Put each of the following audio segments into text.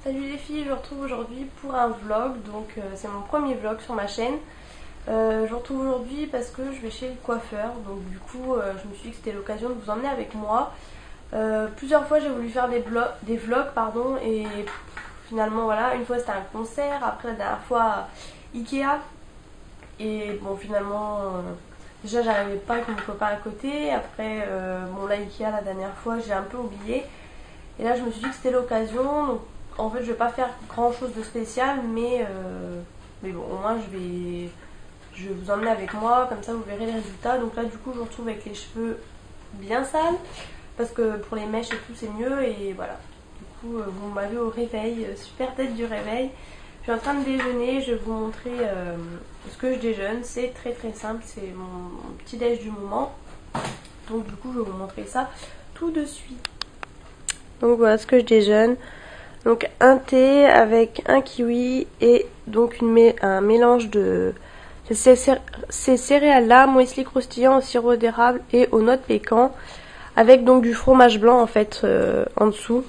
Salut les filles, je vous retrouve aujourd'hui pour un vlog, donc c'est mon premier vlog sur ma chaîne. Je vous retrouve aujourd'hui parce que je vais chez le coiffeur, donc du coup je me suis dit que c'était l'occasion de vous emmener avec moi. Plusieurs fois j'ai voulu faire des vlogs pardon, et finalement voilà, une fois c'était un concert, après la dernière fois Ikea, et bon finalement déjà j'arrivais pas avec mon copain à côté, après bon là Ikea la dernière fois j'ai un peu oublié, et là je me suis dit que c'était l'occasion, donc en fait je vais pas faire grand chose de spécial, mais bon au moins je vais vous emmener avec moi, comme ça vous verrez les résultats. Donc là du coup je vous retrouve avec les cheveux bien sales, parce que pour les mèches et tout c'est mieux, et voilà. Du coup vous m'avez au réveil, super tête du réveil. Je suis en train de déjeuner, je vais vous montrer ce que je déjeune, c'est très très simple, c'est mon petit déj du moment. Donc du coup je vais vous montrer ça tout de suite. Donc voilà ce que je déjeune. Donc un thé avec un kiwi et donc un mélange de ces céréales là, muesli croustillant au sirop d'érable et aux noix de pécan, avec donc du fromage blanc en fait en dessous.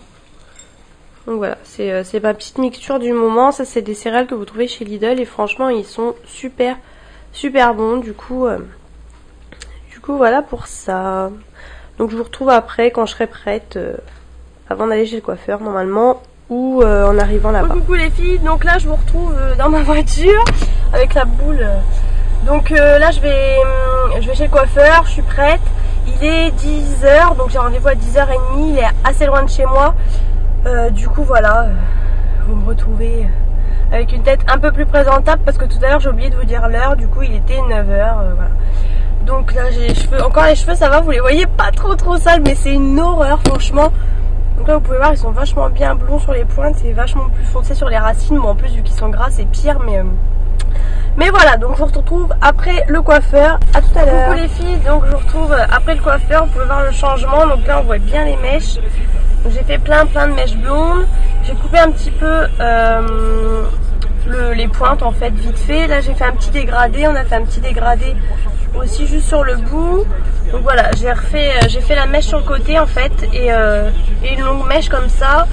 Donc voilà, c'est ma petite mixture du moment. Ça c'est des céréales que vous trouvez chez Lidl et franchement ils sont super bons. Du coup voilà pour ça. Donc je vous retrouve après quand je serai prête, avant d'aller chez le coiffeur normalement, ou en arrivant là-bas. Coucou les filles, donc là je vous retrouve dans ma voiture avec la boule. Donc là je vais chez le coiffeur, je suis prête. Il est 10h, donc j'ai rendez-vous à 10h30, il est assez loin de chez moi. Du coup voilà, vous me retrouvez avec une tête un peu plus présentable parce que tout à l'heure j'ai oublié de vous dire l'heure, du coup il était 9h, voilà. Donc là j'ai les cheveux, encore les cheveux ça va, vous les voyez pas trop sales, mais c'est une horreur franchement. Donc là vous pouvez voir ils sont vachement bien blonds sur les pointes, c'est vachement plus foncé sur les racines. Bon en plus vu qu'ils sont gras c'est pire, mais voilà. Donc je vous retrouve après le coiffeur, à tout à l'heure. Coucou les filles, donc je vous retrouve après le coiffeur, vous pouvez voir le changement. Donc là on voit bien les mèches, j'ai fait plein de mèches blondes, j'ai coupé un petit peu les pointes en fait vite fait. Là j'ai fait un petit dégradé, on a fait un petit dégradé aussi juste sur le bout. Donc voilà, j'ai fait la mèche sur le côté en fait, et une longue mèche comme ça.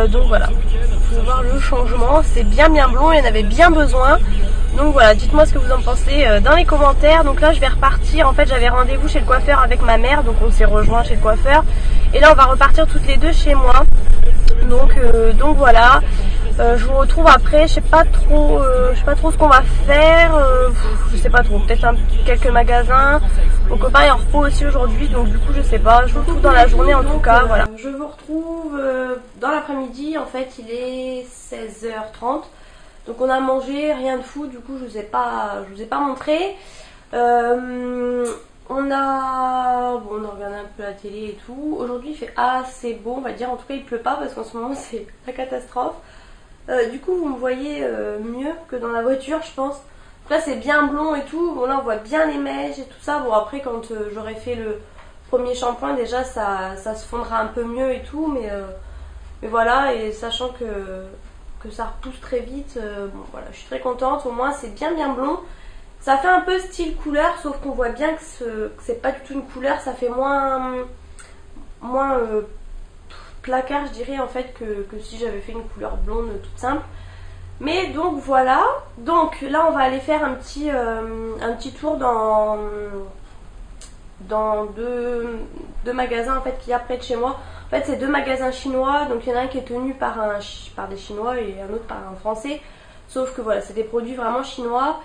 Donc voilà, vous pouvez voir le changement, c'est bien blond, il y en avait bien besoin. Donc voilà, dites-moi ce que vous en pensez dans les commentaires. Donc là je vais repartir, en fait j'avais rendez-vous chez le coiffeur avec ma mère, donc on s'est rejoint chez le coiffeur. Et là on va repartir toutes les deux chez moi. Donc voilà, je vous retrouve après. Je sais pas trop ce qu'on va faire, je sais pas trop, peut-être quelques magasins. Mon copain est en repos aussi aujourd'hui, donc du coup je sais pas, je vous retrouve dans la journée en tout cas. Voilà, je vous retrouve dans l'après-midi, en fait il est 16h30. Donc on a mangé, rien de fou, du coup je vous ai pas montré. On a regardé un peu la télé et tout. Aujourd'hui il fait assez beau, on va dire. En tout cas il pleut pas parce qu'en ce moment c'est la catastrophe. Du coup vous me voyez mieux que dans la voiture je pense. Donc là c'est bien blond et tout. Bon là on voit bien les mèches et tout ça. Bon après quand j'aurai fait le premier shampoing déjà ça se fondra un peu mieux et tout. Mais voilà, et sachant que ça repousse très vite, bon voilà, je suis très contente. Au moins c'est bien blond. Ça fait un peu style couleur, sauf qu'on voit bien que c'est pas du tout une couleur, ça fait moins placard je dirais en fait que si j'avais fait une couleur blonde toute simple. Mais donc voilà, donc là on va aller faire un petit tour dans deux magasins en fait qu'il y a près de chez moi. En fait c'est deux magasins chinois, donc il y en a un qui est tenu par des chinois et un autre par un français. Sauf que voilà, c'est des produits vraiment chinois.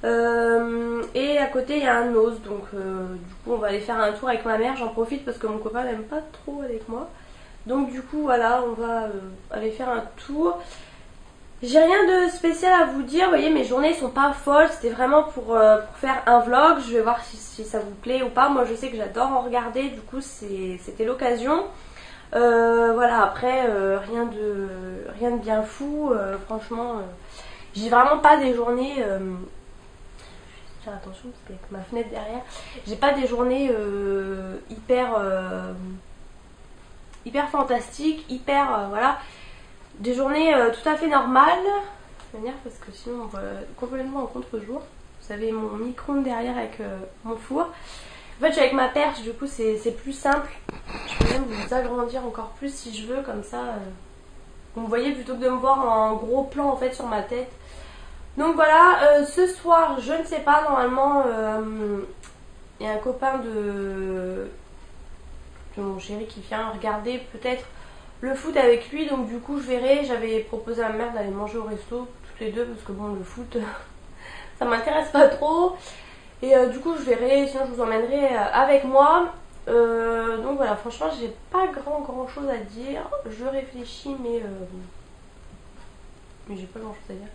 Et à côté il y a un os, donc du coup on va aller faire un tour avec ma mère. J'en profite parce que mon copain n'aime pas trop avec moi. Donc du coup voilà, on va aller faire un tour. J'ai rien de spécial à vous dire, vous voyez mes journées sont pas folles, c'était vraiment pour faire un vlog. Je vais voir si ça vous plaît ou pas. Moi je sais que j'adore en regarder, du coup c'était l'occasion. Voilà, après rien de bien fou, franchement j'ai vraiment pas des journées, faire attention parce qu'avec ma fenêtre derrière, j'ai pas des journées hyper fantastiques, voilà. Des journées tout à fait normales, de manière parce que sinon on voit complètement en contre-jour. Vous savez mon micro-ondes derrière avec mon four. En fait je suis avec ma perche, du coup c'est plus simple. Je peux même vous agrandir encore plus si je veux, comme ça vous me voyez plutôt que de me voir en gros plan en fait sur ma tête. Donc voilà, ce soir je ne sais pas, normalement il y a un copain de mon chéri qui vient regarder peut-être le foot avec lui, donc du coup je verrai. J'avais proposé à ma mère d'aller manger au resto toutes les deux parce que bon, le foot ça m'intéresse pas trop, et du coup je verrai, sinon je vous emmènerai avec moi. Donc voilà, franchement j'ai pas grand chose à dire, je réfléchis mais j'ai pas grand chose à dire.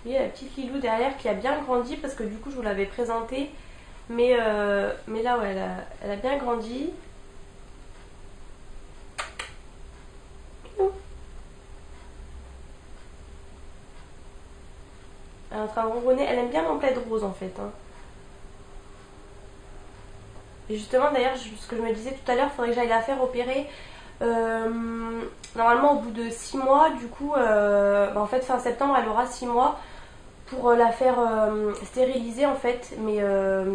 Vous voyez la petite Lilou derrière qui a bien grandi parce que du coup je vous l'avais présentée, mais là ouais, elle a bien grandi. Elle est en train de ronronner, elle aime bien mon plaid rose en fait, hein. Et justement d'ailleurs, ce que je me disais tout à l'heure, il faudrait que j'aille la faire opérer normalement au bout de 6 mois. Du coup en fait fin septembre elle aura 6 mois pour la faire stériliser en fait, mais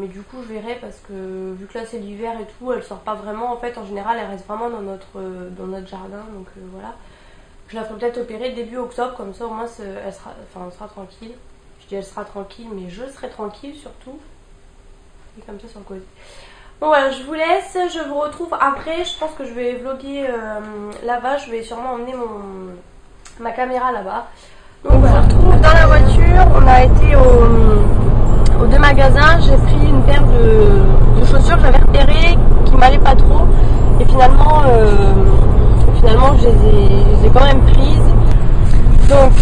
du coup je verrai parce que vu que là c'est l'hiver et tout, elle sort pas vraiment en fait. En général elle reste vraiment dans notre jardin, donc voilà. Je la ferai peut-être opérer début octobre, comme ça au moins elle sera tranquille. Je dis elle sera tranquille, mais je serai tranquille surtout. Et comme ça sur le côté. Bon voilà, je vous laisse, je vous retrouve après. Je pense que je vais vlogger là-bas, je vais sûrement emmener ma caméra là-bas. Donc voilà, on se retrouve dans la voiture, on a été aux deux magasins. J'ai pris une paire de chaussures que j'avais repérées qui m'allaient pas trop, et finalement je les ai quand même prises. Donc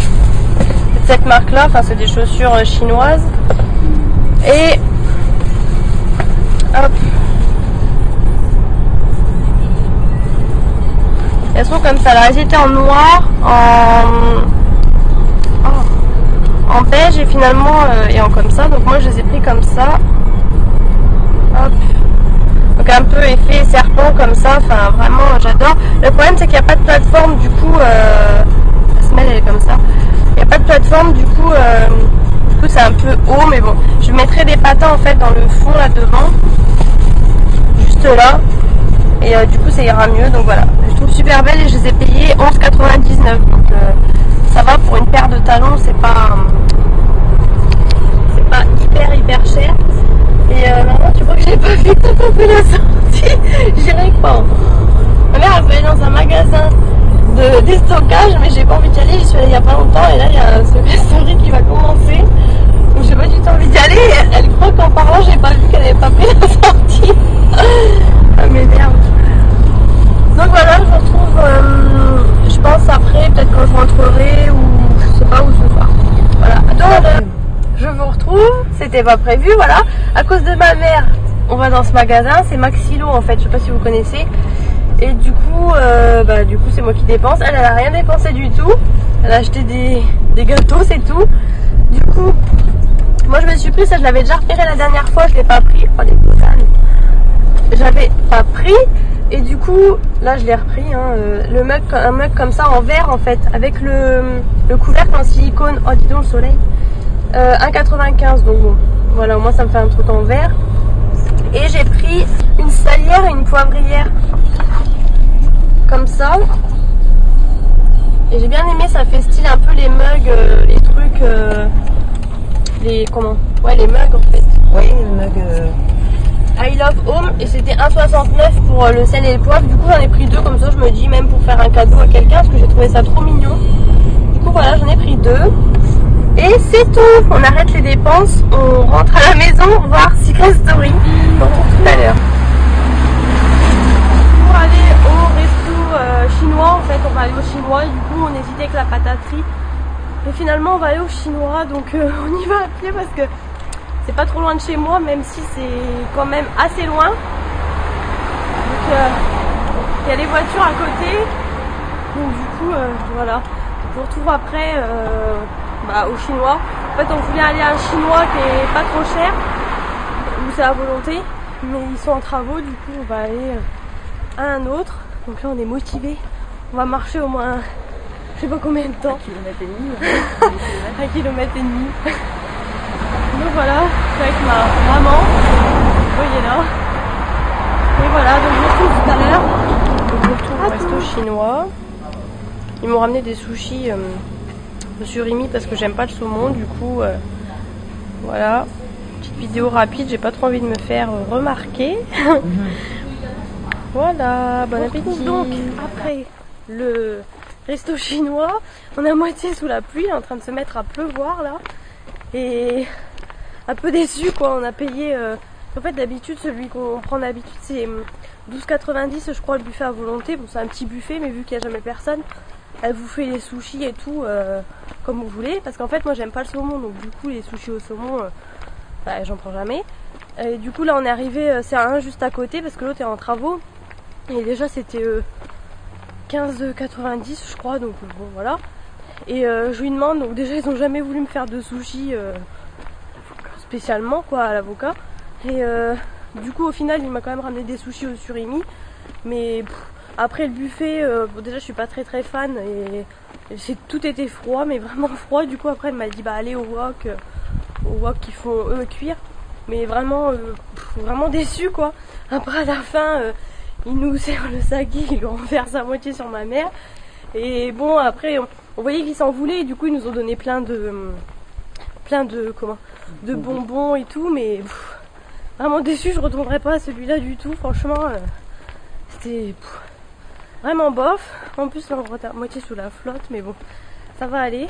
cette marque là, enfin c'est des chaussures chinoises, et hop, elles sont comme ça là. Elles étaient en noir, en beige et finalement et en comme ça, donc moi je les ai pris comme ça. Hop, donc un peu effet serpent comme ça, enfin vraiment j'adore. Le problème c'est qu'il n'y a pas de plateforme, du coup la semelle elle est comme ça, il n'y a pas de plateforme, du coup c'est un peu haut, mais bon, je mettrai des patins en fait dans le fond là devant, juste là, et du coup ça ira mieux. Donc voilà, je trouve super belle et je les ai payées 11,99, donc ça va pour une paire de talons, c'est pas hyper cher. Et maman, tu vois que j'ai pas vu que t'as pas fait la sortie, j'irai pas. Ma mère a fait dans un magasin de déstockage, mais j'ai pas envie d'y aller. J'y suis allée il y a pas longtemps et là il y a ce story qui va commencer, donc j'ai pas du tout envie d'y aller. Elle croit qu'en parlant j'ai pas vu qu'elle avait pas pris la sortie. Ça m'énerve. Donc voilà, je vous retrouve je pense après, peut-être quand je rentrerai, ou je sais pas où ce soir. Voilà, donc je vous retrouve, c'était pas prévu, voilà. À cause de ma mère, on va dans ce magasin, c'est Maxilo en fait, je sais pas si vous connaissez. Et du coup c'est moi qui dépense. Elle a rien dépensé du tout. Elle a acheté des gâteaux, c'est tout. Du coup, moi je me suis pris ça, je l'avais déjà repéré la dernière fois, je l'ai pas pris. Oh les botanes. J'avais pas pris. Et du coup, là je l'ai repris, hein, un mug comme ça en verre en fait, avec le couvercle en silicone. Oh dis donc le soleil. 1,95, donc bon, voilà, au moins ça me fait un truc en verre. Et j'ai pris une salière et une poivrière comme ça, et j'ai bien aimé, ça fait style un peu les mugs, les trucs, les mugs en fait. Oui, le mug I Love Home, et c'était 1,69 pour le sel et le poivre. Du coup j'en ai pris deux, comme ça je me dis, même pour faire un cadeau à quelqu'un, parce que j'ai trouvé ça trop mignon. Du coup voilà, j'en ai pris deux. Et c'est tout, on arrête les dépenses, on rentre à la maison voir Secret Story. On retrouve tout à l'heure. Pour aller au resto chinois, en fait on va aller au chinois, du coup on hésitait avec la pataterie. Et finalement on va aller au chinois, donc on y va à pied parce que c'est pas trop loin de chez moi, même si c'est quand même assez loin. Donc il y a les voitures à côté, donc du coup voilà, je vous retrouve après au chinois. En fait on voulait aller à un chinois qui est pas trop cher, où c'est à volonté, mais ils sont en travaux, du coup on va aller à un autre. Donc là on est motivés, on va marcher au moins je sais pas combien de temps, 1,5 km. Donc voilà, je suis avec ma maman, vous voyez là. Et voilà, donc je vous retrouve tout à l'heure. Donc je vous retrouve au resto chinois. Ils m'ont ramené des sushis surimi parce que j'aime pas le saumon. Du coup, voilà. Petite vidéo rapide, j'ai pas trop envie de me faire remarquer. Voilà, bon appétit. Donc, après le resto chinois, on est à moitié sous la pluie, en train de se mettre à pleuvoir là. Et un peu déçu quoi, on a payé. En fait, d'habitude, celui qu'on prend d'habitude, c'est 12,90 je crois le buffet à volonté. Bon, c'est un petit buffet, mais vu qu'il n'y a jamais personne, elle vous fait les sushis et tout comme vous voulez. Parce qu'en fait, moi j'aime pas le saumon, donc du coup, les sushis au saumon, bah, j'en prends jamais. Et du coup, là, on est arrivé, c'est un juste à côté parce que l'autre est en travaux. Et déjà, c'était 15,90 je crois, donc bon, voilà. Et je lui demande, donc déjà, ils ont jamais voulu me faire de sushis spécialement, quoi, à l'avocat. Et du coup, au final, il m'a quand même ramené des sushis au surimi. Mais après le buffet, bon, déjà, je suis pas très fan et tout était froid, mais vraiment froid. Du coup, après, elle m'a dit, bah, allez au wok qu'ils font eux cuire. Mais vraiment, vraiment déçu, quoi. Après, à la fin, il nous sert le saké, il le renverse à moitié sur ma mère. Et bon, après, on voyait qu'ils s'en voulaient. Et du coup, ils nous ont donné plein de bonbons et tout, mais vraiment déçu, je retournerai pas à celui-là du tout, franchement, c'était vraiment bof. En plus là on est à moitié sous la flotte, mais bon, ça va aller.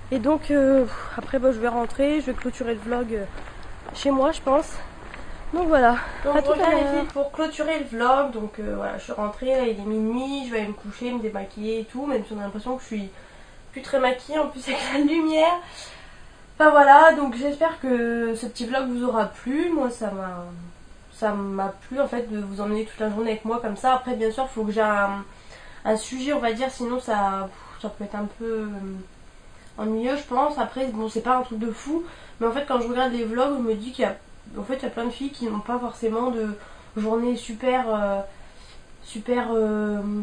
Et donc après bah, je vais rentrer, je vais clôturer le vlog chez moi je pense. Donc voilà, donc, à tout à l'heure. Pour clôturer le vlog, donc voilà, je suis rentrée, là il est minuit, je vais aller me coucher, me démaquiller et tout, même si on a l'impression que je suis plus très maquillée, en plus avec la lumière. Enfin voilà, donc j'espère que ce petit vlog vous aura plu. Moi ça m'a plu en fait de vous emmener toute la journée avec moi comme ça. Après bien sûr il faut que j'ai un sujet on va dire, sinon ça peut être un peu ennuyeux je pense. Après bon c'est pas un truc de fou, mais en fait quand je regarde les vlogs je me dis qu'il y a plein de filles qui n'ont pas forcément de journée super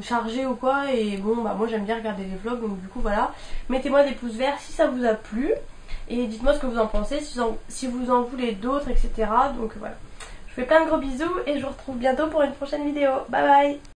chargée ou quoi. Et bon bah moi j'aime bien regarder les vlogs, donc du coup voilà. Mettez-moi des pouces verts si ça vous a plu. Et dites-moi ce que vous en pensez, si vous en voulez d'autres, etc. Donc voilà. Je vous fais plein de gros bisous et je vous retrouve bientôt pour une prochaine vidéo. Bye bye!